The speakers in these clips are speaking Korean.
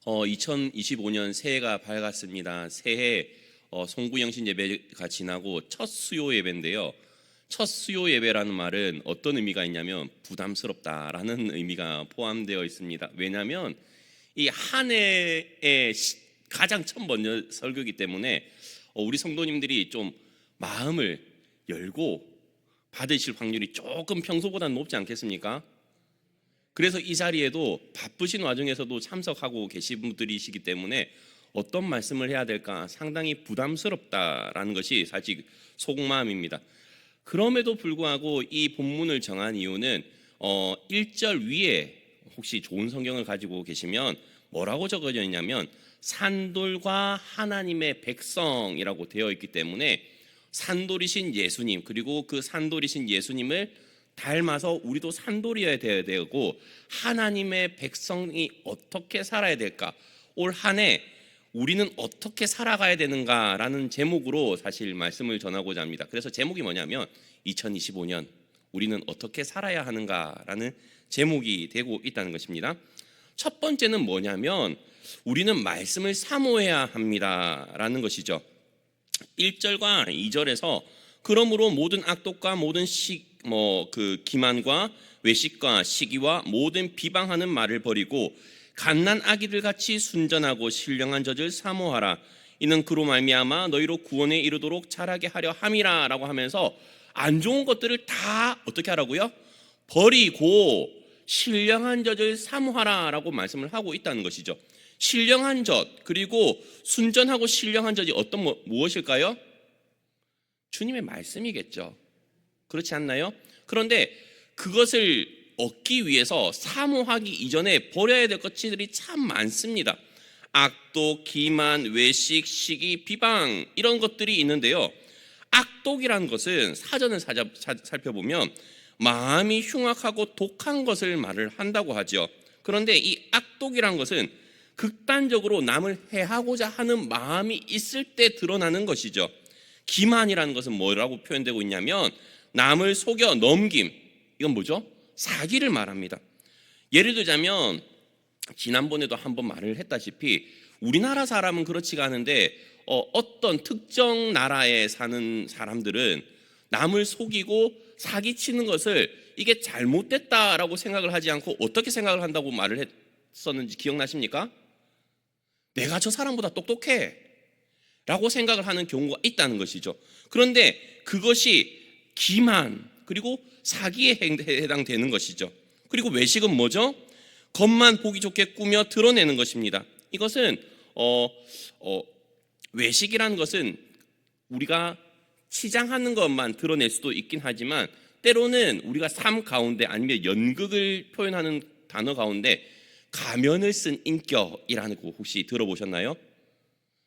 2025년 새해가 밝았습니다. 새해 송구영신 예배가 지나고 첫 수요 예배인데요. 첫 수요 예배라는 말은 어떤 의미가 있냐면 부담스럽다라는 의미가 포함되어 있습니다. 왜냐하면 이 한 해의 가장 첫 번째 설교이기 때문에 우리 성도님들이 좀 마음을 열고 받으실 확률이 조금 평소보다는 높지 않겠습니까? 그래서 이 자리에도 바쁘신 와중에서도 참석하고 계신 분들이시기 때문에 어떤 말씀을 해야 될까 상당히 부담스럽다라는 것이 사실 속마음입니다. 그럼에도 불구하고 이 본문을 정한 이유는 1절 위에 혹시 좋은 성경을 가지고 계시면 뭐라고 적어져 있냐면 산돌과 하나님의 백성이라고 되어 있기 때문에 산돌이신 예수님, 그리고 그 산돌이신 예수님을 닮아서 우리도 산돌이어야 되고 하나님의 백성이 어떻게 살아야 될까, 올 한 해 우리는 어떻게 살아가야 되는가라는 제목으로 사실 말씀을 전하고자 합니다. 그래서 제목이 뭐냐면 2025년 우리는 어떻게 살아야 하는가라는 제목이 되고 있다는 것입니다. 첫 번째는 뭐냐면 우리는 말씀을 사모해야 합니다라는 것이죠. 1절과 2절에서 그러므로 모든 악독과 모든 기만과 외식과 시기와 모든 비방하는 말을 버리고 갓난 아기들 같이 순전하고 신령한 젖을 사모하라. 이는 그로 말미암아 너희로 구원에 이르도록 자라게 하려 함이라라고 하면서 안 좋은 것들을 다 어떻게 하라고요? 버리고 신령한 젖을 사모하라라고 말씀을 하고 있다는 것이죠. 신령한 젖, 그리고 순전하고 신령한 젖이 무엇일까요? 주님의 말씀이겠죠. 그렇지 않나요? 그런데 그것을 얻기 위해서 사모하기 이전에 버려야 될 것들이 참 많습니다. 악독, 기만, 외식, 시기, 비방 이런 것들이 있는데요. 악독이라는 것은 사전을 살펴보면 마음이 흉악하고 독한 것을 말을 한다고 하죠. 그런데 이 악독이라는 것은 극단적으로 남을 해하고자 하는 마음이 있을 때 드러나는 것이죠. 기만이라는 것은 뭐라고 표현되고 있냐면 남을 속여 넘김, 이건 뭐죠? 사기를 말합니다. 예를 들자면 지난번에도 한번 말을 했다시피 우리나라 사람은 그렇지가 않은데 어떤 특정 나라에 사는 사람들은 남을 속이고 사기치는 것을 이게 잘못됐다라고 생각을 하지 않고 어떻게 생각을 한다고 말을 했었는지 기억나십니까? 내가 저 사람보다 똑똑해 라고 생각을 하는 경우가 있다는 것이죠. 그런데 그것이 기만 그리고 사기에 해당되는 것이죠. 그리고 외식은 뭐죠? 겉만 보기 좋게 꾸며 드러내는 것입니다. 이것은 외식이라는 것은 우리가 치장하는 것만 드러낼 수도 있긴 하지만 때로는 우리가 삶 가운데 아니면 연극을 표현하는 단어 가운데 가면을 쓴 인격이라는 거 혹시 들어보셨나요?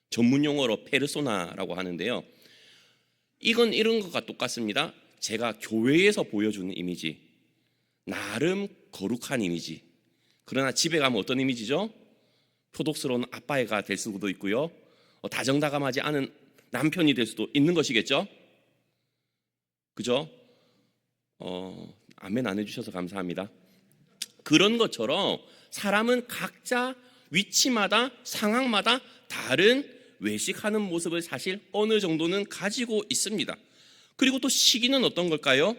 전문 용어로 페르소나라고 하는데요. 이건 이런 것과 똑같습니다. 제가 교회에서 보여주는 이미지, 나름 거룩한 이미지. 그러나 집에 가면 어떤 이미지죠? 표독스러운 아빠가 될 수도 있고요. 다정다감하지 않은 남편이 될 수도 있는 것이겠죠? 그죠? 아멘 안 해주셔서 감사합니다. 그런 것처럼 사람은 각자 위치마다 상황마다 다른 외식하는 모습을 사실 어느 정도는 가지고 있습니다. 그리고 또 시기는 어떤 걸까요?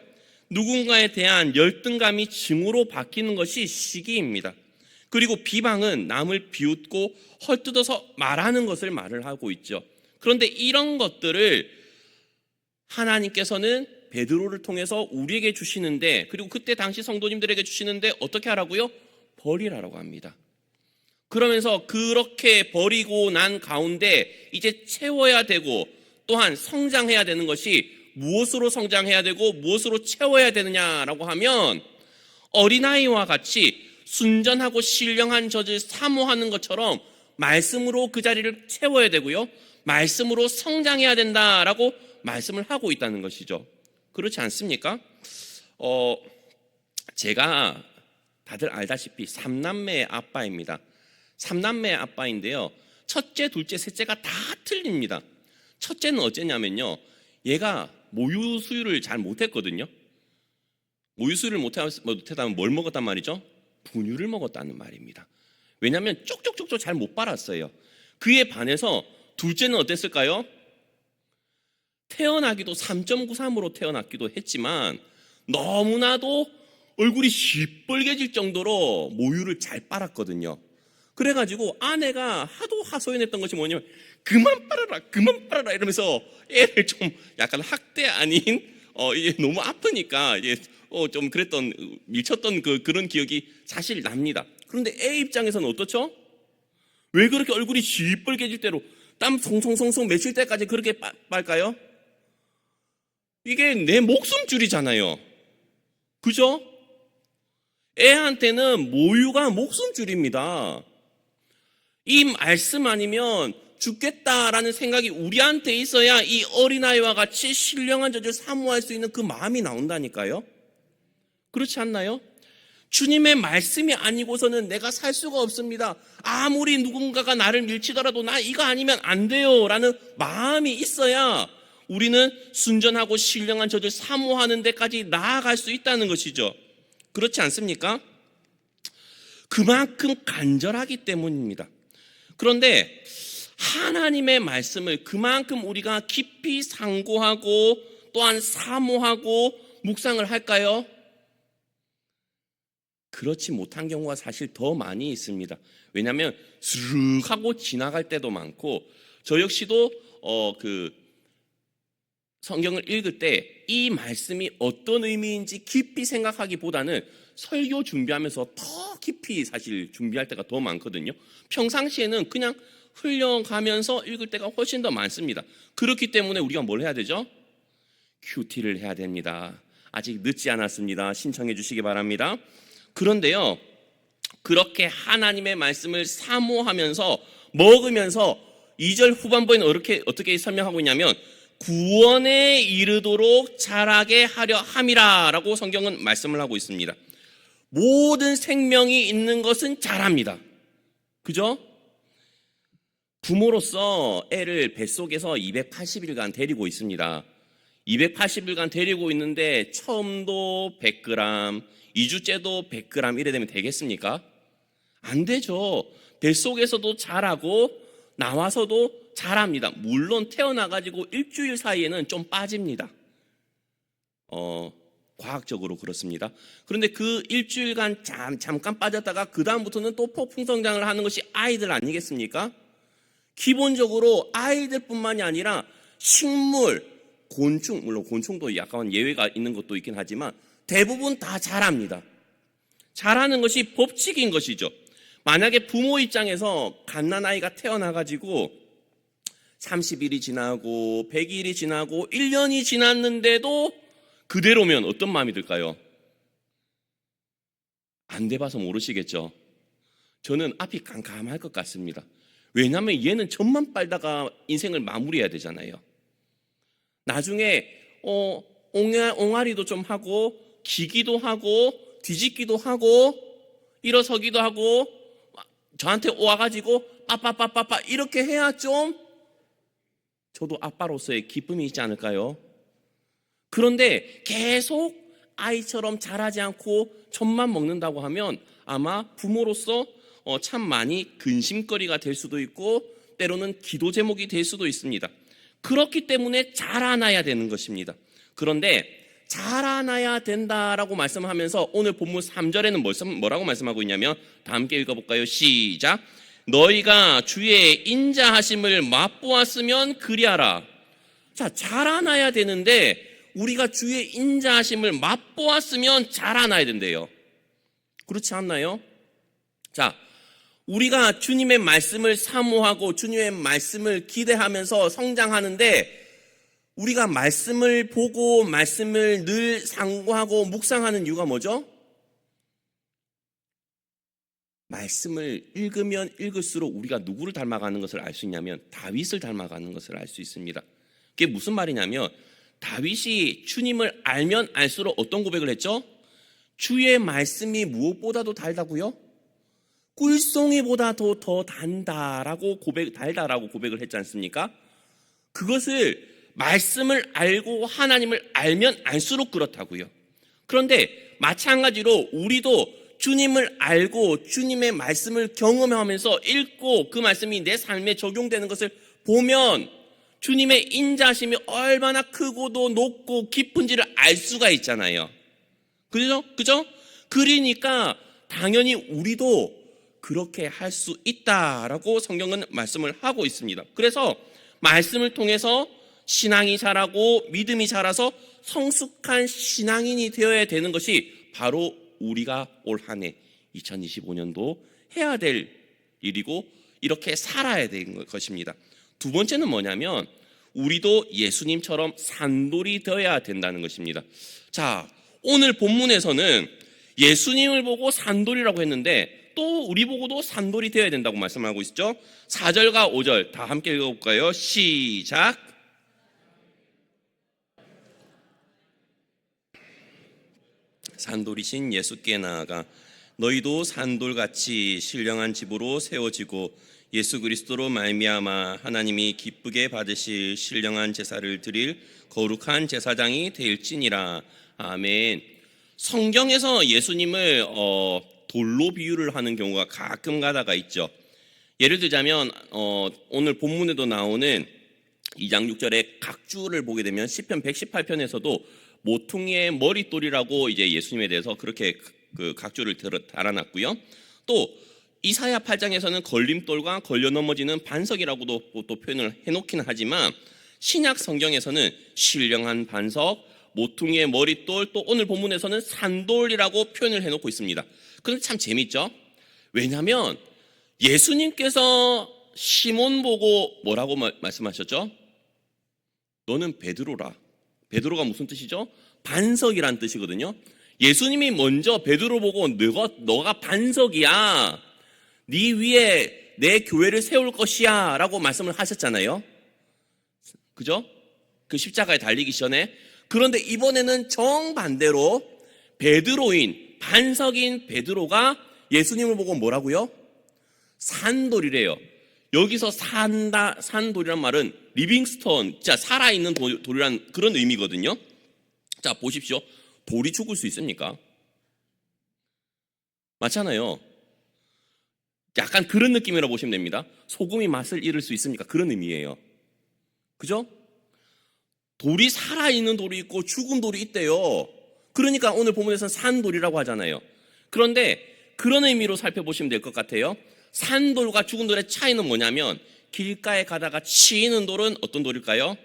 누군가에 대한 열등감이 증오로 바뀌는 것이 시기입니다. 그리고 비방은 남을 비웃고 헐뜯어서 말하는 것을 말을 하고 있죠. 그런데 이런 것들을 하나님께서는 베드로를 통해서 우리에게 주시는데, 그리고 그때 당시 성도님들에게 주시는데 어떻게 하라고요? 버리라고 합니다. 그러면서 그렇게 버리고 난 가운데 이제 채워야 되고 또한 성장해야 되는 것이 무엇으로 성장해야 되고 무엇으로 채워야 되느냐라고 하면 어린아이와 같이 순전하고 신령한 젖을 사모하는 것처럼 말씀으로 그 자리를 채워야 되고요. 말씀으로 성장해야 된다라고 말씀을 하고 있다는 것이죠. 그렇지 않습니까? 제가 다들 알다시피 3남매의 아빠입니다. 3남매의 아빠인데요. 첫째, 둘째, 셋째가 다 틀립니다. 첫째는 어쨌냐면요. 얘가 모유 수유를 잘 못했거든요. 모유 수유를 못했다면 뭘 먹었단 말이죠? 분유를 먹었다는 말입니다. 왜냐하면 쪽쪽쪽쪽 잘 못 빨았어요. 그에 반해서 둘째는 어땠을까요? 태어나기도 3.93으로 태어났기도 했지만 너무나도 얼굴이 시뻘개질 정도로 모유를 잘 빨았거든요. 그래가지고 아내가 하도 하소연했던 것이 뭐냐면 그만 빨아라 이러면서 애를 좀 약간 학대 아닌 이게 너무 아프니까 좀 그랬던 밀쳤던 그런 기억이 사실 납니다. 그런데 애 입장에서는 어떻죠? 왜 그렇게 얼굴이 시뻘개질 대로 땀 송송송송 맺힐 때까지 그렇게 빨까요? 이게 내 목숨줄이잖아요. 그죠? 애한테는 모유가 목숨줄입니다. 이 말씀 아니면 죽겠다라는 생각이 우리한테 있어야 이 어린아이와 같이 신령한 젖을 사모할 수 있는 그 마음이 나온다니까요. 그렇지 않나요? 주님의 말씀이 아니고서는 내가 살 수가 없습니다. 아무리 누군가가 나를 밀치더라도 나 이거 아니면 안 돼요 라는 마음이 있어야 우리는 순전하고 신령한 젖을 사모하는 데까지 나아갈 수 있다는 것이죠. 그렇지 않습니까? 그만큼 간절하기 때문입니다. 그런데 하나님의 말씀을 그만큼 우리가 깊이 상고하고 또한 사모하고 묵상을 할까요? 그렇지 못한 경우가 사실 더 많이 있습니다. 왜냐하면 스르륵 하고 지나갈 때도 많고, 저 역시도 성경을 읽을 때 이 말씀이 어떤 의미인지 깊이 생각하기보다는 설교 준비하면서 더 깊이 사실 준비할 때가 더 많거든요. 평상시에는 그냥 흘려가면서 읽을 때가 훨씬 더 많습니다. 그렇기 때문에 우리가 뭘 해야 되죠? 큐티를 해야 됩니다. 아직 늦지 않았습니다. 신청해 주시기 바랍니다. 그런데요, 그렇게 하나님의 말씀을 사모하면서 먹으면서 2절 후반부에는 어떻게 설명하고 있냐면 구원에 이르도록 자라게 하려 함이라 라고 성경은 말씀을 하고 있습니다. 모든 생명이 있는 것은 자랍니다. 그죠? 부모로서 애를 뱃속에서 280일간 데리고 있습니다. 280일간 데리고 있는데 처음도 100g, 2주째도 100g 이래 되면 되겠습니까? 안 되죠. 뱃속에서도 자라고 나와서도 자랍니다. 물론 태어나가지고 일주일 사이에는 좀 빠집니다. 과학적으로 그렇습니다. 그런데 그 일주일간 잠깐 빠졌다가 그 다음부터는 또 폭풍 성장을 하는 것이 아이들 아니겠습니까? 기본적으로 아이들뿐만이 아니라 식물, 곤충, 물론 곤충도 약간 예외가 있는 것도 있긴 하지만 대부분 다 자랍니다. 자라는 것이 법칙인 것이죠. 만약에 부모 입장에서 갓난아이가 태어나가지고 30일이 지나고 100일이 지나고 1년이 지났는데도 그대로면 어떤 마음이 들까요? 안 돼봐서 모르시겠죠? 저는 앞이 깜깜할 것 같습니다. 왜냐하면 얘는 젖만 빨다가 인생을 마무리해야 되잖아요. 나중에 옹알이도 좀 하고 기기도 하고 뒤집기도 하고 일어서기도 하고 저한테 와가지고 빠빠빠빠빠 이렇게 해야 좀 저도 아빠로서의 기쁨이 있지 않을까요? 그런데 계속 아이처럼 자라지 않고 젖만 먹는다고 하면 아마 부모로서 참 많이 근심거리가 될 수도 있고 때로는 기도 제목이 될 수도 있습니다. 그렇기 때문에 자라나야 되는 것입니다. 그런데 자라나야 된다라고 말씀하면서 오늘 본문 3절에는 뭐라고 말씀하고 있냐면 다 함께 읽어볼까요? 시작! 너희가 주의 인자하심을 맛보았으면 그리하라. 자, 자라나야 되는데 우리가 주의 인자하심을 맛보았으면 자라나야 된대요. 그렇지 않나요? 자, 우리가 주님의 말씀을 사모하고 주님의 말씀을 기대하면서 성장하는데 우리가 말씀을 보고 말씀을 늘 상고하고 묵상하는 이유가 뭐죠? 말씀을 읽으면 읽을수록 우리가 누구를 닮아가는 것을 알 수 있냐면 다윗을 닮아가는 것을 알 수 있습니다. 그게 무슨 말이냐면 다윗이 주님을 알면 알수록 어떤 고백을 했죠? 주의 말씀이 무엇보다도 달다고요? 꿀송이보다도 더 달다라고 고백을 했지 않습니까? 그것을 말씀을 알고 하나님을 알면 알수록 그렇다고요. 그런데 마찬가지로 우리도 주님을 알고 주님의 말씀을 경험하면서 읽고 그 말씀이 내 삶에 적용되는 것을 보면 주님의 인자심이 얼마나 크고도 높고 깊은지를 알 수가 있잖아요. 그죠? 그러니까 당연히 우리도 그렇게 할 수 있다라고 성경은 말씀을 하고 있습니다. 그래서 말씀을 통해서 신앙이 자라고 믿음이 자라서 성숙한 신앙인이 되어야 되는 것이 바로 우리가 올 한 해 2025년도 해야 될 일이고 이렇게 살아야 되는 것입니다. 두 번째는 뭐냐면 우리도 예수님처럼 산돌이 되어야 된다는 것입니다. 자, 오늘 본문에서는 예수님을 보고 산돌이라고 했는데 또 우리 보고도 산돌이 되어야 된다고 말씀하고 있죠. 4절과 5절 다 함께 읽어볼까요? 시작. 산돌이신 예수께 나아가 너희도 산돌같이 신령한 집으로 세워지고 예수 그리스도로 말미암아 하나님이 기쁘게 받으실 신령한 제사를 드릴 거룩한 제사장이 될지니라. 아멘. 성경에서 예수님을 돌로 비유를 하는 경우가 가끔 가다가 있죠. 예를 들자면 오늘 본문에도 나오는 2장 6절에 각주를 보게 되면 시편 118편에서도 모퉁이의 머릿돌이라고 이제 예수님에 대해서 그렇게 그 각주를 달아놨고요. 또 이사야 8장에서는 걸림돌과 걸려 넘어지는 반석이라고도 또 표현을 해놓기는 하지만 신약 성경에서는 신령한 반석, 모퉁이의 머릿돌, 또 오늘 본문에서는 산돌이라고 표현을 해놓고 있습니다. 그런데 참 재밌죠? 왜냐하면 예수님께서 시몬 보고 뭐라고 말씀하셨죠? 너는 베드로라. 베드로가 무슨 뜻이죠? 반석이란 뜻이거든요. 예수님이 먼저 베드로 보고 너가 반석이야. 네 위에 내 교회를 세울 것이야 라고 말씀을 하셨잖아요. 그죠? 그 십자가에 달리기 전에. 그런데 이번에는 정반대로 베드로인 반석인 베드로가 예수님을 보고 뭐라고요? 산돌이래요. 여기서 산돌이란 말은 리빙스톤, 진짜 살아있는 돌이란 그런 의미거든요. 자, 보십시오. 돌이 죽을 수 있습니까? 맞잖아요. 약간 그런 느낌이라고 보시면 됩니다. 소금이 맛을 잃을 수 있습니까? 그런 의미예요. 그죠? 돌이 살아있는 돌이 있고 죽은 돌이 있대요. 그러니까 오늘 본문에서는 산돌이라고 하잖아요. 그런데 그런 의미로 살펴보시면 될 것 같아요. 산돌과 죽은 돌의 차이는 뭐냐면 길가에 가다가 치이는 돌은 어떤 돌일까요?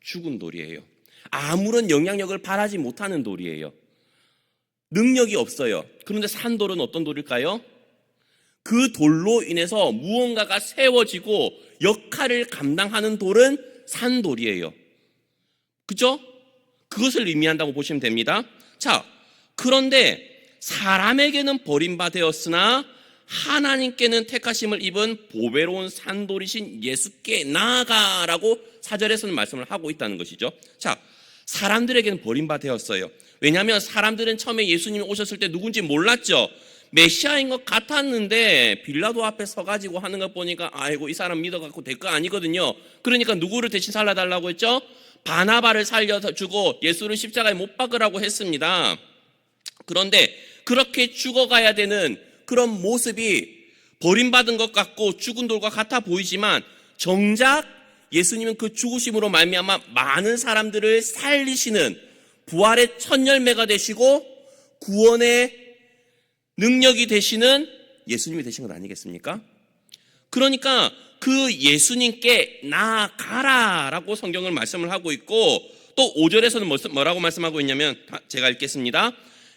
죽은 돌이에요. 아무런 영향력을 발하지 못하는 돌이에요. 능력이 없어요. 그런데 산돌은 어떤 돌일까요? 그 돌로 인해서 무언가가 세워지고 역할을 감당하는 돌은 산돌이에요. 그죠? 그것을 의미한다고 보시면 됩니다. 자, 그런데 사람에게는 버림받았으나 하나님께는 택하심을 입은 보배로운 산돌이신 예수께 나아가라고 4절에서는 말씀을 하고 있다는 것이죠. 자, 사람들에게는 버림받았어요. 왜냐하면 사람들은 처음에 예수님이 오셨을 때 누군지 몰랐죠. 메시아인 것 같았는데 빌라도 앞에 서가지고 하는 것 보니까 아이고 이 사람 믿어갖고 될 거 아니거든요. 그러니까 누구를 대신 살려달라고 했죠? 바나바를 살려주고 예수를 십자가에 못 박으라고 했습니다. 그런데 그렇게 죽어가야 되는 그런 모습이 버림받은 것 같고 죽은 돌과 같아 보이지만 정작 예수님은 그 죽으심으로 말미암아 많은 사람들을 살리시는 부활의 첫 열매가 되시고 구원의 능력이 되시는 예수님이 되신 것 아니겠습니까? 그러니까 그 예수님께 나아가라라고 성경을 말씀을 하고 있고 또 5절에서는 뭐라고 말씀하고 있냐면 제가 읽겠습니다.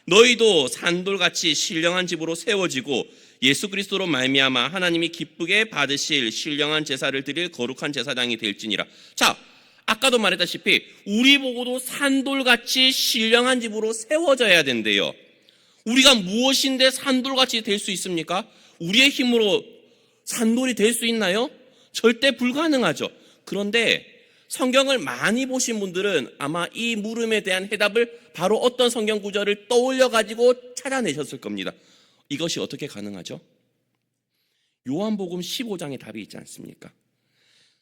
너희도 산돌같이 신령한 집으로 세워지고 예수 그리스도로 말미암아 하나님이 기쁘게 받으실 신령한 제사를 드릴 거룩한 제사장이 될지니라. 자, 아까도 말했다시피 우리 보고도 산돌같이 신령한 집으로 세워져야 된대요. 우리가 무엇인데 산돌같이 될 수 있습니까? 우리의 힘으로 산돌이 될 수 있나요? 절대 불가능하죠. 그런데 성경을 많이 보신 분들은 아마 이 물음에 대한 해답을 바로 어떤 성경 구절을 떠올려 가지고 찾아내셨을 겁니다. 이것이 어떻게 가능하죠? 요한복음 15장에 답이 있지 않습니까?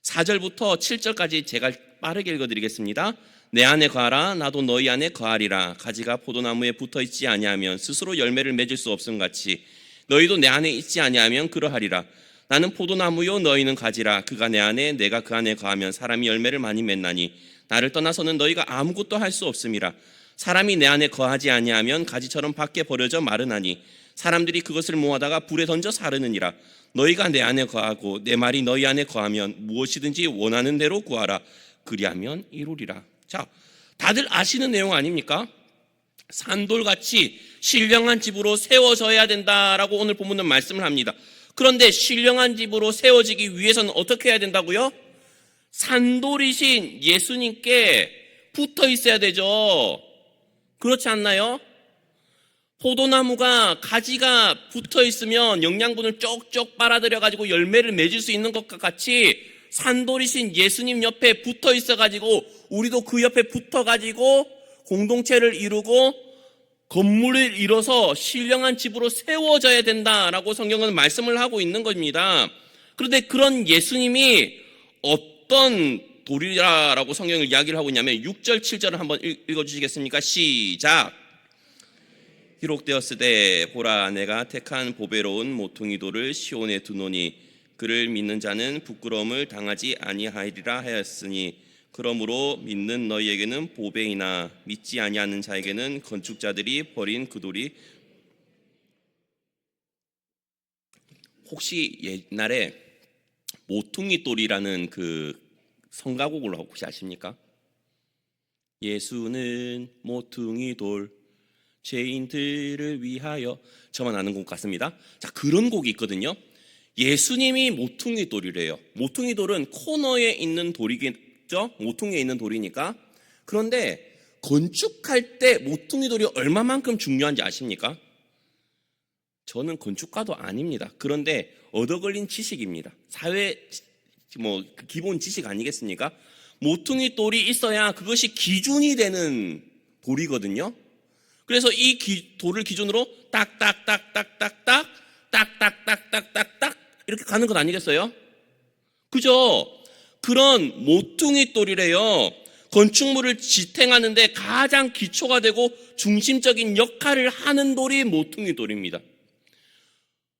4절부터 7절까지 제가 빠르게 읽어드리겠습니다. 내 안에 거하라 나도 너희 안에 거하리라. 가지가 포도나무에 붙어있지 아니하면 스스로 열매를 맺을 수 없음 같이 너희도 내 안에 있지 아니하면 그러하리라. 나는 포도나무요 너희는 가지라. 그가 내 안에 내가 그 안에 거하면 사람이 열매를 많이 맺나니 나를 떠나서는 너희가 아무것도 할 수 없음이라. 사람이 내 안에 거하지 아니하면 가지처럼 밖에 버려져 마르나니 사람들이 그것을 모아다가 불에 던져 사르느니라. 너희가 내 안에 거하고 내 말이 너희 안에 거하면 무엇이든지 원하는 대로 구하라. 그리하면 이루리라. 자, 다들 아시는 내용 아닙니까? 산돌같이 신령한 집으로 세워져야 된다라고 오늘 본문은 말씀을 합니다. 그런데 신령한 집으로 세워지기 위해서는 어떻게 해야 된다고요? 산돌이신 예수님께 붙어 있어야 되죠. 그렇지 않나요? 포도나무가 가지가 붙어 있으면 영양분을 쪽쪽 빨아들여 가지고 열매를 맺을 수 있는 것과 같이 산돌이신 예수님 옆에 붙어 있어 가지고 우리도 그 옆에 붙어 가지고 공동체를 이루고 건물을 이뤄서 신령한 집으로 세워져야 된다라고 성경은 말씀을 하고 있는 겁니다. 그런데 그런 예수님이 어떤 돌이라고 성경을 이야기를 하고 있냐면 6절 7절을 한번 읽어주시겠습니까? 시작. 기록되었으되 보라 내가 택한 보배로운 모퉁이 돌을 시온에 두노니 그를 믿는 자는 부끄러움을 당하지 아니하리라 하였으니 그러므로 믿는 너희에게는 보배이나 믿지 아니하는 자에게는 건축자들이 버린 그 돌이. 혹시 옛날에 모퉁이 돌이라는 그 성가곡을 혹시 아십니까? 예수는 모퉁이 돌 죄인들을 위하여. 저만 아는 곡 같습니다. 자, 그런 곡이 있거든요. 예수님이 모퉁이 돌이래요. 모퉁이 돌은 코너에 있는 돌이겠죠? 모퉁이에 있는 돌이니까. 그런데 건축할 때 모퉁이 돌이 얼마만큼 중요한지 아십니까? 저는 건축가도 아닙니다. 그런데 얻어걸린 지식입니다. 사회 기본 지식 아니겠습니까? 모퉁이 돌이 있어야 그것이 기준이 되는 돌이거든요. 그래서 이 돌을 기준으로 딱딱딱딱딱딱 딱딱딱딱딱딱 이렇게 가는 것 아니겠어요? 그죠? 그런 모퉁이 돌이래요. 건축물을 지탱하는데 가장 기초가 되고 중심적인 역할을 하는 돌이 모퉁이 돌입니다.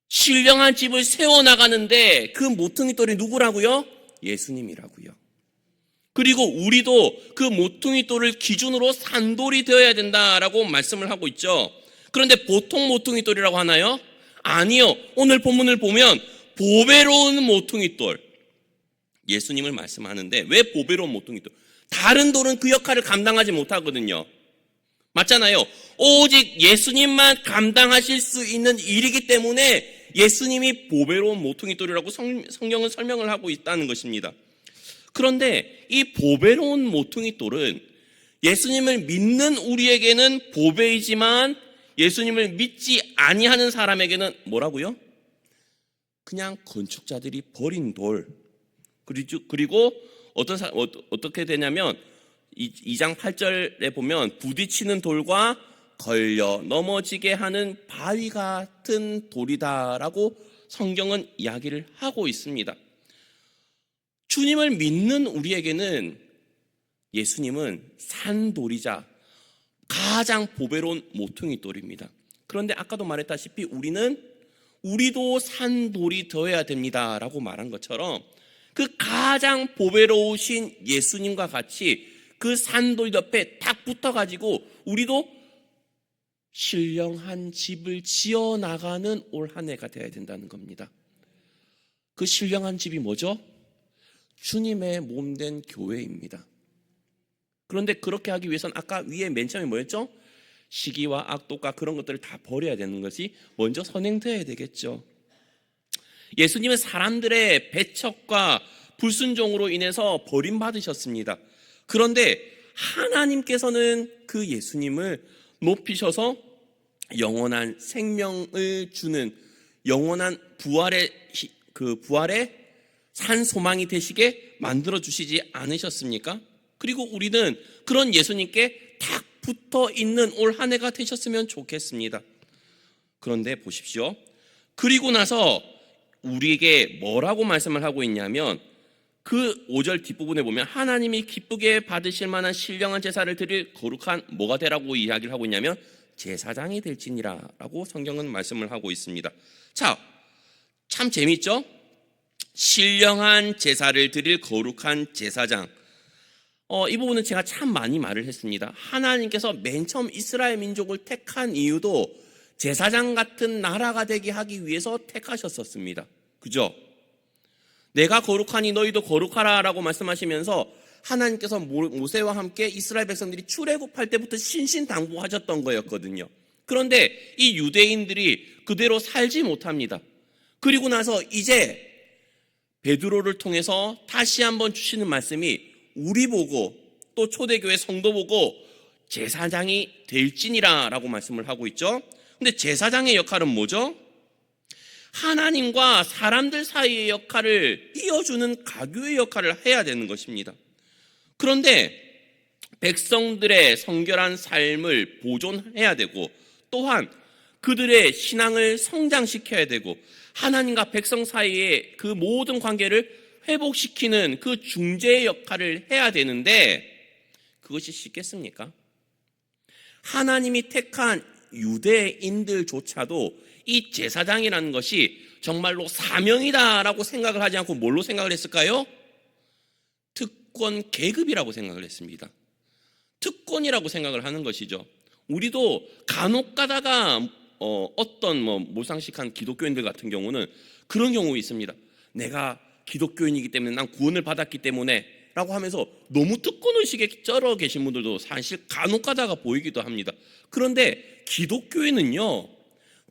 신령한 집을 세워나가는데 그 모퉁이 돌이 누구라고요? 예수님이라고요. 그리고 우리도 그 모퉁이 돌을 기준으로 산돌이 되어야 된다라고 말씀을 하고 있죠. 그런데 보통 모퉁이 돌이라고 하나요? 아니요. 오늘 본문을 보면 보배로운 모퉁이 돌, 예수님을 말씀하는데 왜 보배로운 모퉁이 돌? 다른 돌은 그 역할을 감당하지 못하거든요. 맞잖아요. 오직 예수님만 감당하실 수 있는 일이기 때문에 예수님이 보배로운 모퉁이 돌이라고 성경은 설명을 하고 있다는 것입니다. 그런데 이 보배로운 모퉁이 돌은 예수님을 믿는 우리에게는 보배이지만 예수님을 믿지 아니하는 사람에게는 뭐라고요? 그냥 건축자들이 버린 돌. 그리고 어떻게 되냐면 2장 8절에 보면 부딪히는 돌과 걸려 넘어지게 하는 바위 같은 돌이다라고 성경은 이야기를 하고 있습니다. 주님을 믿는 우리에게는 예수님은 산돌이자 가장 보배로운 모퉁이 돌입니다. 그런데 아까도 말했다시피 우리도 산돌이 되어야 됩니다라고 말한 것처럼 그 가장 보배로우신 예수님과 같이 그 산돌 옆에 딱 붙어가지고 우리도 신령한 집을 지어나가는 올 한 해가 되어야 된다는 겁니다. 그 신령한 집이 뭐죠? 주님의 몸된 교회입니다. 그런데 그렇게 하기 위해서는 아까 위에 맨 처음에 뭐였죠? 시기와 악독과 그런 것들을 다 버려야 되는 것이 먼저 선행되어야 되겠죠. 예수님은 사람들의 배척과 불순종으로 인해서 버림받으셨습니다. 그런데 하나님께서는 그 예수님을 높이셔서 영원한 생명을 주는 영원한 부활의 산 소망이 되시게 만들어 주시지 않으셨습니까? 그리고 우리는 그런 예수님께 딱 붙어 있는 올 한 해가 되셨으면 좋겠습니다. 그런데 보십시오. 그리고 나서 우리에게 뭐라고 말씀을 하고 있냐면 그 5절 뒷부분에 보면 하나님이 기쁘게 받으실 만한 신령한 제사를 드릴 거룩한 뭐가 되라고 이야기를 하고 있냐면 제사장이 될지니라 라고 성경은 말씀을 하고 있습니다. 자, 참 재미있죠? 신령한 제사를 드릴 거룩한 제사장. 이 부분은 제가 참 많이 말을 했습니다. 하나님께서 맨 처음 이스라엘 민족을 택한 이유도 제사장 같은 나라가 되게 하기 위해서 택하셨었습니다. 그죠? 내가 거룩하니 너희도 거룩하라 라고 말씀하시면서 하나님께서 모세와 함께 이스라엘 백성들이 출애굽할 때부터 신신당부하셨던 거였거든요. 그런데 이 유대인들이 그대로 살지 못합니다. 그리고 나서 이제 베드로를 통해서 다시 한번 주시는 말씀이 우리 보고 또 초대교회 성도 보고 제사장이 될지니라 라고 말씀을 하고 있죠. 근데 제사장의 역할은 뭐죠? 하나님과 사람들 사이의 역할을 이어주는 가교의 역할을 해야 되는 것입니다. 그런데 백성들의 성결한 삶을 보존해야 되고 또한 그들의 신앙을 성장시켜야 되고 하나님과 백성 사이의 그 모든 관계를 회복시키는 그 중재의 역할을 해야 되는데 그것이 쉽겠습니까? 하나님이 택한 유대인들조차도 이 제사장이라는 것이 정말로 사명이다라고 생각을 하지 않고 뭘로 생각을 했을까요? 특권 계급이라고 생각을 했습니다. 특권이라고 생각을 하는 것이죠. 우리도 간혹 가다가 어떤 몰상식한 기독교인들 같은 경우는 그런 경우 있습니다. 내가 기독교인이기 때문에 난 구원을 받았기 때문에 라고 하면서 너무 특권의식에 쩔어 계신 분들도 사실 간혹 가다가 보이기도 합니다. 그런데 기독교인은요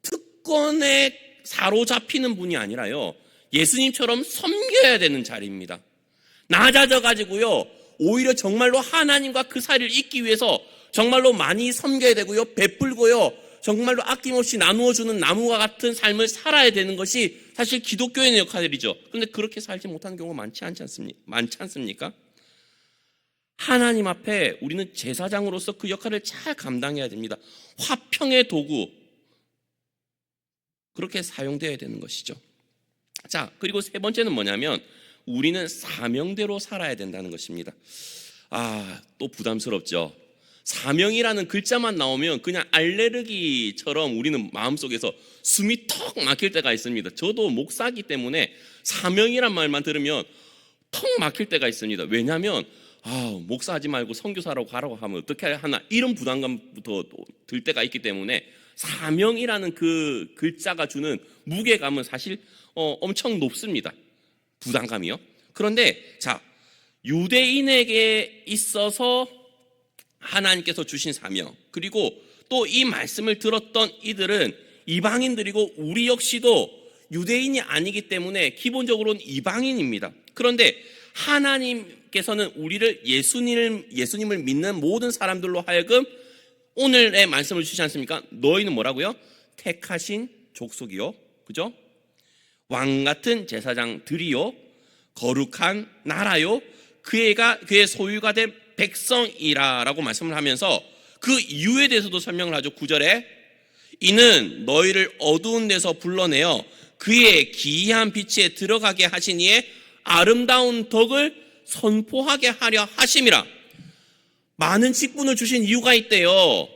특권에 사로잡히는 분이 아니라요 예수님처럼 섬겨야 되는 자리입니다. 낮아져 가지고요 오히려 정말로 하나님과 그 사이를 잇기 위해서 정말로 많이 섬겨야 되고요 베풀고요 정말로 아낌없이 나누어주는 나무와 같은 삶을 살아야 되는 것이 사실 기독교인의 역할이죠. 그런데 그렇게 살지 못하는 경우가 많지 않습니까? 하나님 앞에 우리는 제사장으로서 그 역할을 잘 감당해야 됩니다. 화평의 도구 그렇게 사용되어야 되는 것이죠. 자, 그리고 세 번째는 뭐냐면 우리는 사명대로 살아야 된다는 것입니다. 또 부담스럽죠. 사명이라는 글자만 나오면 그냥 알레르기처럼 우리는 마음속에서 숨이 턱 막힐 때가 있습니다. 저도 목사기 때문에 사명이란 말만 들으면 턱 막힐 때가 있습니다. 왜냐하면 목사하지 말고 선교사라고 가라고 하면 어떻게 하나 이런 부담감부터 들 때가 있기 때문에 사명이라는 그 글자가 주는 무게감은 사실 엄청 높습니다. 부담감이요. 그런데 자 유대인에게 있어서 하나님께서 주신 사명 그리고 또 이 말씀을 들었던 이들은 이방인들이고 우리 역시도 유대인이 아니기 때문에 기본적으로는 이방인입니다. 그런데 하나님께서는 우리를 예수님을 믿는 모든 사람들로 하여금 오늘의 말씀을 주시지 않습니까? 너희는 뭐라고요? 택하신 족속이요 그죠? 왕같은 제사장들이요 거룩한 나라요 그의 소유가 된 백성이라라고 말씀을 하면서 그 이유에 대해서도 설명을 하죠. 9절에 이는 너희를 어두운 데서 불러내어 그의 기이한 빛에 들어가게 하신 이의 아름다운 덕을 선포하게 하려 하심이라. 많은 직분을 주신 이유가 있대요.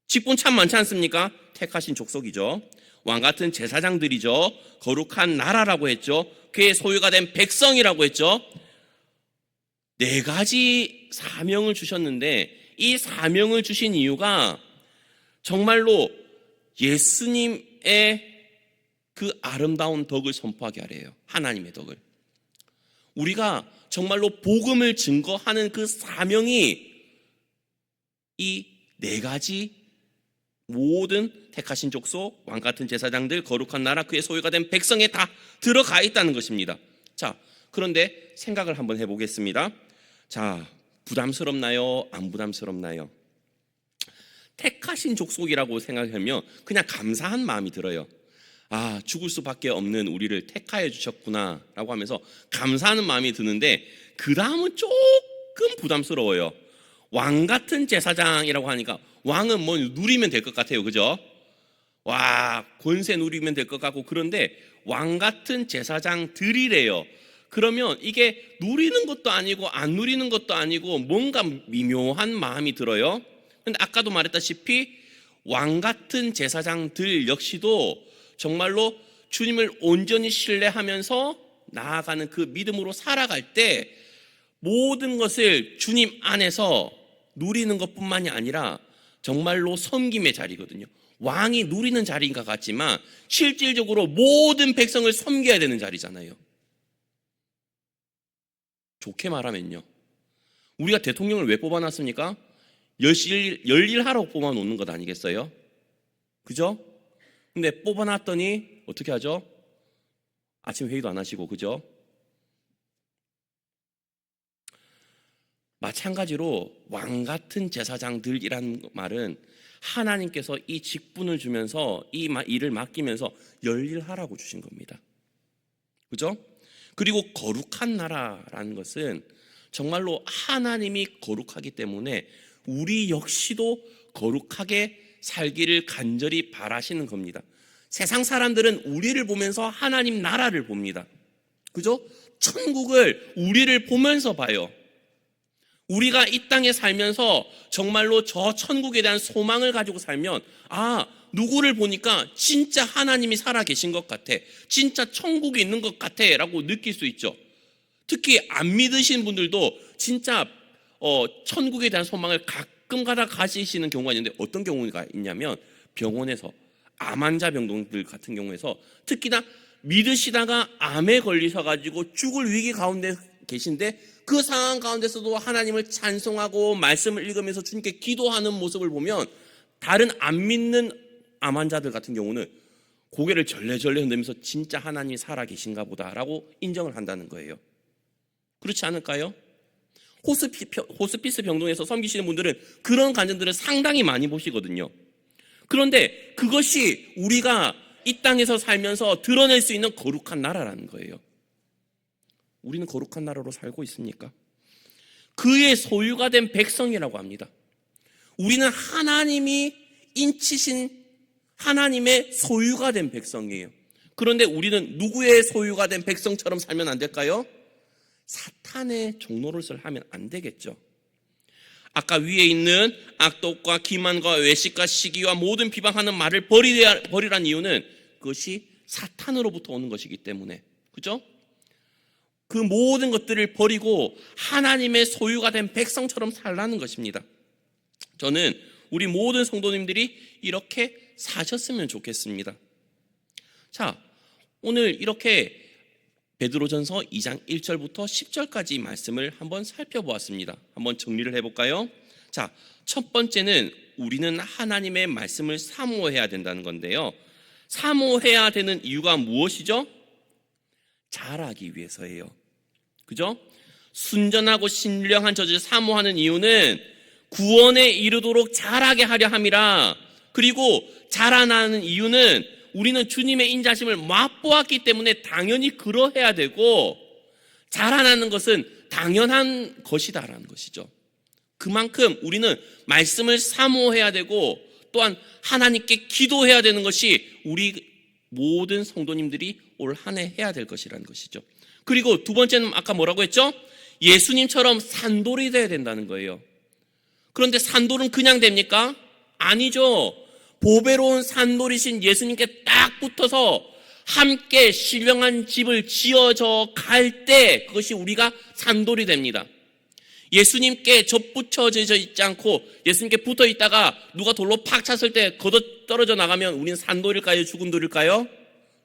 직분 참 많지 않습니까? 택하신 족속이죠. 왕같은 제사장들이죠. 거룩한 나라라고 했죠. 그의 소유가 된 백성이라고 했죠. 4가지 사명을 주셨는데 이 사명을 주신 이유가 정말로 예수님의 그 아름다운 덕을 선포하게 하래요. 하나님의 덕을. 우리가 정말로 복음을 증거하는 그 사명이 이 4가지 모든 택하신 족속, 왕같은 제사장들, 거룩한 나라, 그의 소유가 된 백성에 다 들어가 있다는 것입니다. 자, 그런데 생각을 한번 해보겠습니다. 자, 부담스럽나요? 안 부담스럽나요? 택하신 족속이라고 생각하면 그냥 감사한 마음이 들어요. 죽을 수밖에 없는 우리를 택하여 주셨구나 라고 하면서 감사하는 마음이 드는데 그 다음은 조금 부담스러워요. 왕같은 제사장이라고 하니까 왕은 뭐 누리면 될 것 같아요. 그죠? 권세 누리면 될 것 같고 그런데 왕같은 제사장들이래요. 그러면 이게 누리는 것도 아니고 안 누리는 것도 아니고 뭔가 미묘한 마음이 들어요. 근데 아까도 말했다시피 왕 같은 제사장들 역시도 정말로 주님을 온전히 신뢰하면서 나아가는 그 믿음으로 살아갈 때 모든 것을 주님 안에서 누리는 것뿐만이 아니라 정말로 섬김의 자리거든요. 왕이 누리는 자리인 것 같지만 실질적으로 모든 백성을 섬겨야 되는 자리잖아요. 좋게 말하면요, 우리가 대통령을 왜 뽑아놨습니까? 열일하라고 뽑아놓는 것 아니겠어요? 그죠? 근데 뽑아놨더니 어떻게 하죠? 아침 회의도 안 하시고, 그죠? 마찬가지로 왕 같은 제사장들이라는 말은 하나님께서 이 직분을 주면서 이 일을 맡기면서 열일하라고 주신 겁니다. 그죠? 그리고 거룩한 나라라는 것은 정말로 하나님이 거룩하기 때문에 우리 역시도 거룩하게 살기를 간절히 바라시는 겁니다. 세상 사람들은 우리를 보면서 하나님 나라를 봅니다. 그죠? 천국을 우리를 보면서 봐요. 우리가 이 땅에 살면서 정말로 저 천국에 대한 소망을 가지고 살면, 누구를 보니까 진짜 하나님이 살아계신 것 같아, 진짜 천국에 있는 것 같아 라고 느낄 수 있죠. 특히 안 믿으신 분들도 진짜 천국에 대한 소망을 가끔 가다 가지시는 경우가 있는데, 어떤 경우가 있냐면 병원에서 암 환자 병동들 같은 경우에서 특히나 믿으시다가 암에 걸리셔가지고 죽을 위기 가운데 계신데 그 상황 가운데서도 하나님을 찬송하고 말씀을 읽으면서 주님께 기도하는 모습을 보면 다른 안 믿는 암 환자들 같은 경우는 고개를 절레절레 흔들면서 진짜 하나님이 살아계신가 보다라고 인정을 한다는 거예요. 그렇지 않을까요? 호스피스 병동에서 섬기시는 분들은 그런 간증들을 상당히 많이 보시거든요. 그런데 그것이 우리가 이 땅에서 살면서 드러낼 수 있는 거룩한 나라라는 거예요. 우리는 거룩한 나라로 살고 있습니까? 그의 소유가 된 백성이라고 합니다. 우리는 하나님이 인치신 하나님의 소유가 된 백성이에요. 그런데 우리는 누구의 소유가 된 백성처럼 살면 안 될까요? 사탄의 종노릇을 하면 안 되겠죠. 아까 위에 있는 악독과 기만과 외식과 시기와 모든 비방하는 말을 버리란 이유는 그것이 사탄으로부터 오는 것이기 때문에, 그죠? 그 모든 것들을 버리고 하나님의 소유가 된 백성처럼 살라는 것입니다. 저는 우리 모든 성도님들이 이렇게 사셨으면 좋겠습니다. 자, 오늘 이렇게 베드로전서 2장 1절부터 10절까지 말씀을 한번 살펴보았습니다. 한번 정리를 해볼까요? 자, 첫 번째는 우리는 하나님의 말씀을 사모해야 된다는 건데요. 사모해야 되는 이유가 무엇이죠? 잘하기 위해서예요. 그죠? 순전하고 신령한 젖을 사모하는 이유는 구원에 이르도록 잘하게 하려 함이라. 그리고 자라나는 이유는 우리는 주님의 인자심을 맛보았기 때문에 당연히 그러해야 되고, 자라나는 것은 당연한 것이다라는 것이죠. 그만큼 우리는 말씀을 사모해야 되고 또한 하나님께 기도해야 되는 것이 우리 모든 성도님들이 올 한 해 해야 될 것이라는 것이죠. 그리고 두 번째는 아까 뭐라고 했죠? 예수님처럼 산돌이 돼야 된다는 거예요. 그런데 산돌은 그냥 됩니까? 아니죠. 보배로운 산돌이신 예수님께 딱 붙어서 함께 신령한 집을 지어져 갈 때 그것이 우리가 산돌이 됩니다. 예수님께 접붙여져 있지 않고 예수님께 붙어 있다가 누가 돌로 팍 찼을 때 걷어 떨어져 나가면 우리는 산돌일까요? 죽은 돌일까요?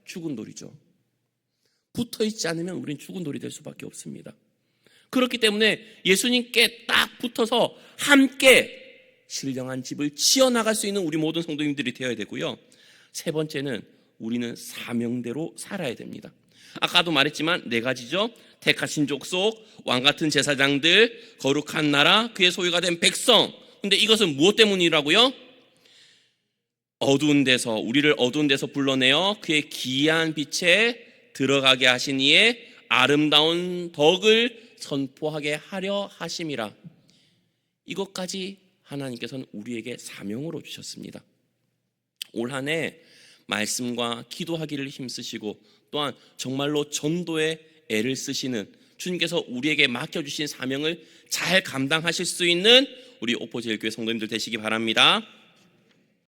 죽은 돌이죠. 붙어 있지 않으면 우리는 죽은 돌이 될 수밖에 없습니다. 그렇기 때문에 예수님께 딱 붙어서 함께 신령한 집을 지어나갈 수 있는 우리 모든 성도님들이 되어야 되고요. 세 번째는 우리는 사명대로 살아야 됩니다. 아까도 말했지만 네 가지죠. 택하신 족속, 왕같은 제사장들, 거룩한 나라, 그의 소유가 된 백성. 근데 이것은 무엇 때문이라고요? 어두운 데서, 우리를 어두운 데서 불러내어 그의 기이한 빛에 들어가게 하신 이의 아름다운 덕을 선포하게 하려 하심이라. 이것까지 하나님께서는 우리에게 사명으로 주셨습니다. 올 한 해 말씀과 기도하기를 힘쓰시고 또한 정말로 전도에 애를 쓰시는, 주님께서 우리에게 맡겨주신 사명을 잘 감당하실 수 있는 우리 옥포제일교회 성도님들 되시기 바랍니다.